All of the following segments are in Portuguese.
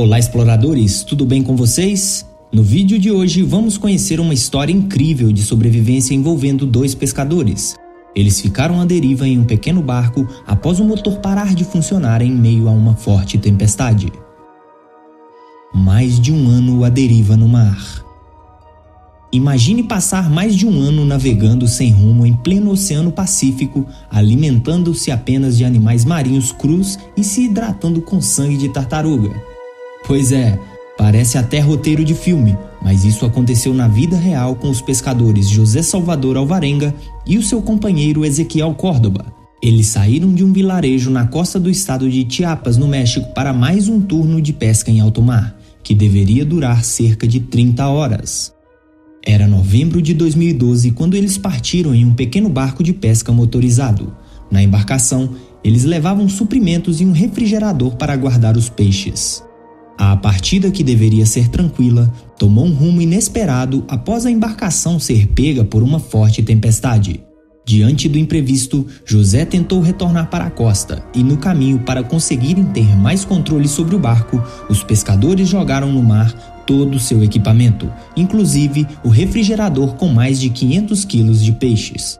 Olá, exploradores, tudo bem com vocês? No vídeo de hoje vamos conhecer uma história incrível de sobrevivência envolvendo dois pescadores. Eles ficaram à deriva em um pequeno barco após o motor parar de funcionar em meio a uma forte tempestade. Mais de um ano à deriva no mar. Imagine passar mais de um ano navegando sem rumo em pleno Oceano Pacífico, alimentando-se apenas de animais marinhos crus e se hidratando com sangue de tartaruga. Pois é, parece até roteiro de filme, mas isso aconteceu na vida real com os pescadores José Salvador Alvarenga e o seu companheiro Ezequiel Córdoba. Eles saíram de um vilarejo na costa do estado de Chiapas, no México, para mais um turno de pesca em alto mar, que deveria durar cerca de 30 horas. Era novembro de 2012 quando eles partiram em um pequeno barco de pesca motorizado. Na embarcação, eles levavam suprimentos e um refrigerador para guardar os peixes. A partida, que deveria ser tranquila, tomou um rumo inesperado após a embarcação ser pega por uma forte tempestade. Diante do imprevisto, José tentou retornar para a costa e, no caminho para conseguirem ter mais controle sobre o barco, os pescadores jogaram no mar todo o seu equipamento, inclusive o refrigerador com mais de 500 quilos de peixes.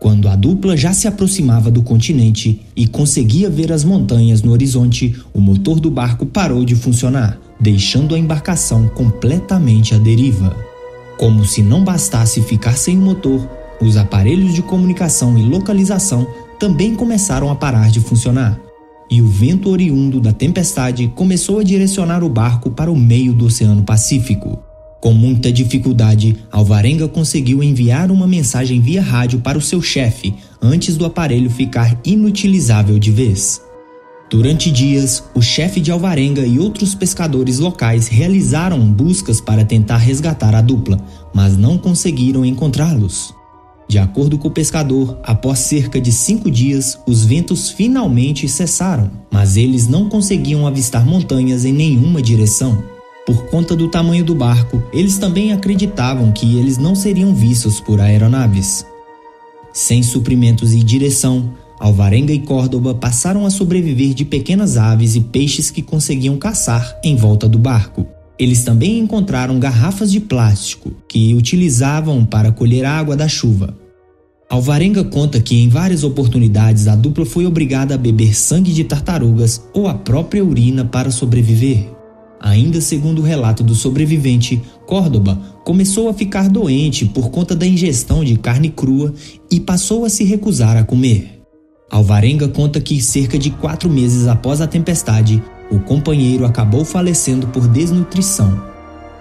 Quando a dupla já se aproximava do continente e conseguia ver as montanhas no horizonte, o motor do barco parou de funcionar, deixando a embarcação completamente à deriva. Como se não bastasse ficar sem o motor, os aparelhos de comunicação e localização também começaram a parar de funcionar, e o vento oriundo da tempestade começou a direcionar o barco para o meio do Oceano Pacífico. Com muita dificuldade, Alvarenga conseguiu enviar uma mensagem via rádio para o seu chefe antes do aparelho ficar inutilizável de vez. Durante dias, o chefe de Alvarenga e outros pescadores locais realizaram buscas para tentar resgatar a dupla, mas não conseguiram encontrá-los. De acordo com o pescador, após cerca de 5 dias, os ventos finalmente cessaram, mas eles não conseguiam avistar montanhas em nenhuma direção. Por conta do tamanho do barco, eles também acreditavam que eles não seriam vistos por aeronaves. Sem suprimentos e direção, Alvarenga e Córdoba passaram a sobreviver de pequenas aves e peixes que conseguiam caçar em volta do barco. Eles também encontraram garrafas de plástico que utilizavam para colher a água da chuva. Alvarenga conta que em várias oportunidades a dupla foi obrigada a beber sangue de tartarugas ou a própria urina para sobreviver. Ainda segundo o relato do sobrevivente, Córdoba começou a ficar doente por conta da ingestão de carne crua e passou a se recusar a comer. Alvarenga conta que cerca de 4 meses após a tempestade, o companheiro acabou falecendo por desnutrição.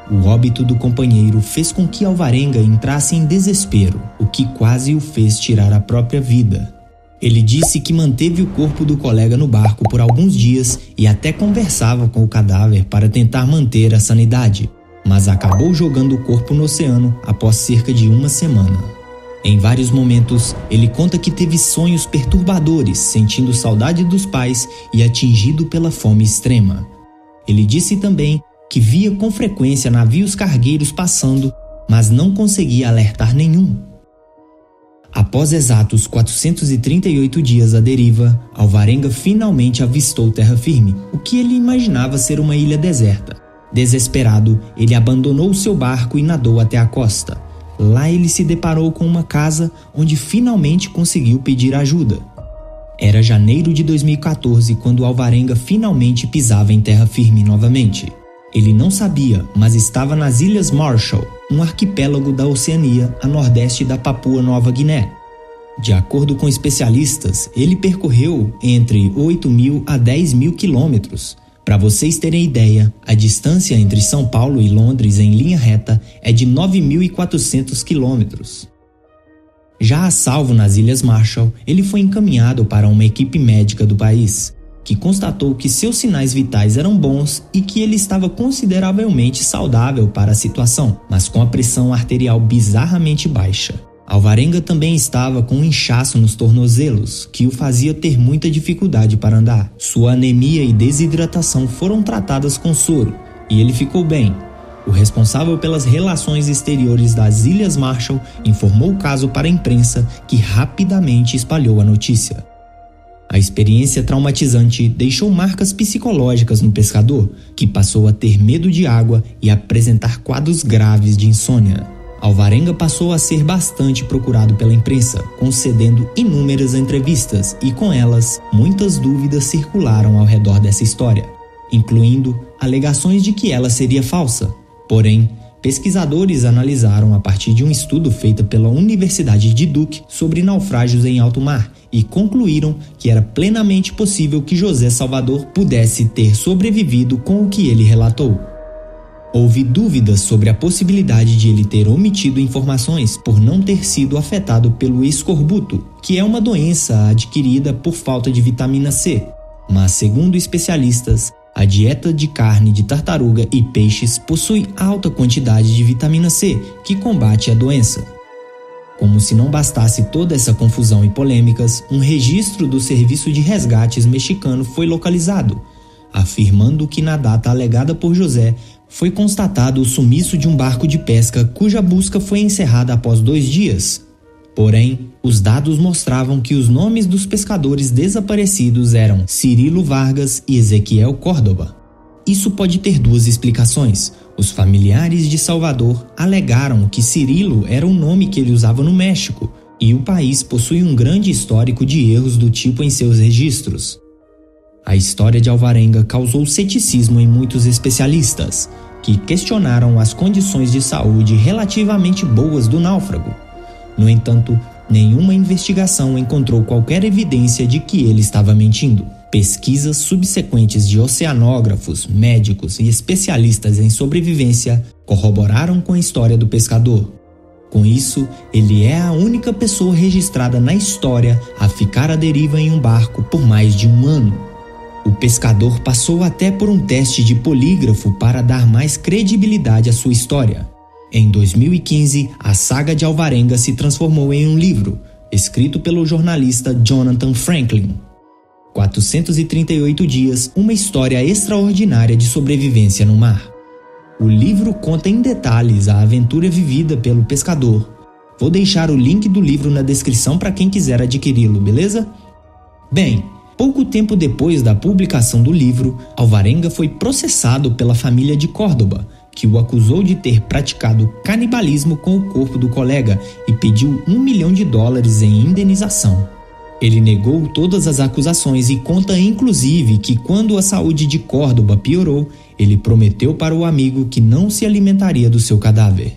O óbito do companheiro fez com que Alvarenga entrasse em desespero, o que quase o fez tirar a própria vida. Ele disse que manteve o corpo do colega no barco por alguns dias e até conversava com o cadáver para tentar manter a sanidade, mas acabou jogando o corpo no oceano após cerca de 1 semana. Em vários momentos, ele conta que teve sonhos perturbadores, sentindo saudade dos pais e atingido pela fome extrema. Ele disse também que via com frequência navios cargueiros passando, mas não conseguia alertar nenhum. Após exatos 438 dias à deriva, Alvarenga finalmente avistou terra firme, o que ele imaginava ser uma ilha deserta. Desesperado, ele abandonou seu barco e nadou até a costa. Lá ele se deparou com uma casa onde finalmente conseguiu pedir ajuda. Era janeiro de 2014 quando Alvarenga finalmente pisava em terra firme novamente. Ele não sabia, mas estava nas Ilhas Marshall, um arquipélago da Oceania a nordeste da Papua Nova Guiné. De acordo com especialistas, ele percorreu entre 8.000 a 10.000 quilômetros. Para vocês terem ideia, a distância entre São Paulo e Londres em linha reta é de 9.400 quilômetros. Já a salvo nas Ilhas Marshall, ele foi encaminhado para uma equipe médica do país, que constatou que seus sinais vitais eram bons e que ele estava consideravelmente saudável para a situação, mas com a pressão arterial bizarramente baixa. Alvarenga também estava com um inchaço nos tornozelos, que o fazia ter muita dificuldade para andar. Sua anemia e desidratação foram tratadas com soro, e ele ficou bem. O responsável pelas relações exteriores das Ilhas Marshall informou o caso para a imprensa, que rapidamente espalhou a notícia. A experiência traumatizante deixou marcas psicológicas no pescador, que passou a ter medo de água e apresentar quadros graves de insônia. Alvarenga passou a ser bastante procurado pela imprensa, concedendo inúmeras entrevistas e, com elas, muitas dúvidas circularam ao redor dessa história, incluindo alegações de que ela seria falsa. Porém, pesquisadores analisaram a partir de um estudo feito pela Universidade de Duke sobre naufrágios em alto mar e concluíram que era plenamente possível que José Salvador pudesse ter sobrevivido com o que ele relatou. Houve dúvidas sobre a possibilidade de ele ter omitido informações por não ter sido afetado pelo escorbuto, que é uma doença adquirida por falta de vitamina C. Mas, segundo especialistas, a dieta de carne de tartaruga e peixes possui alta quantidade de vitamina C, que combate a doença. Como se não bastasse toda essa confusão e polêmicas, um registro do Serviço de Resgates mexicano foi localizado, afirmando que na data alegada por José foi constatado o sumiço de um barco de pesca cuja busca foi encerrada após 2 dias. Porém, os dados mostravam que os nomes dos pescadores desaparecidos eram Cirilo Vargas e Ezequiel Córdoba. Isso pode ter 2 explicações. Os familiares de Salvador alegaram que Cirilo era o nome que ele usava no México, e o país possui um grande histórico de erros do tipo em seus registros. A história de Alvarenga causou ceticismo em muitos especialistas, que questionaram as condições de saúde relativamente boas do náufrago. No entanto, nenhuma investigação encontrou qualquer evidência de que ele estava mentindo. Pesquisas subsequentes de oceanógrafos, médicos e especialistas em sobrevivência corroboraram com a história do pescador. Com isso, ele é a única pessoa registrada na história a ficar à deriva em um barco por mais de 1 ano. O pescador passou até por um teste de polígrafo para dar mais credibilidade à sua história. Em 2015, a saga de Alvarenga se transformou em um livro, escrito pelo jornalista Jonathan Franklin. 438 dias, uma história extraordinária de sobrevivência no mar. O livro conta em detalhes a aventura vivida pelo pescador. Vou deixar o link do livro na descrição para quem quiser adquiri-lo, beleza? Bem, pouco tempo depois da publicação do livro, Alvarenga foi processado pela família de Córdoba, que o acusou de ter praticado canibalismo com o corpo do colega e pediu $1 milhão em indenização. Ele negou todas as acusações e conta inclusive que quando a saúde de Córdoba piorou, ele prometeu para o amigo que não se alimentaria do seu cadáver.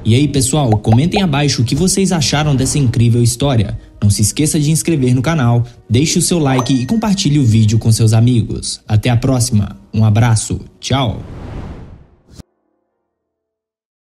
E aí, pessoal, comentem abaixo o que vocês acharam dessa incrível história. Não se esqueça de inscrever no canal, deixe o seu like e compartilhe o vídeo com seus amigos. Até a próxima, um abraço, tchau!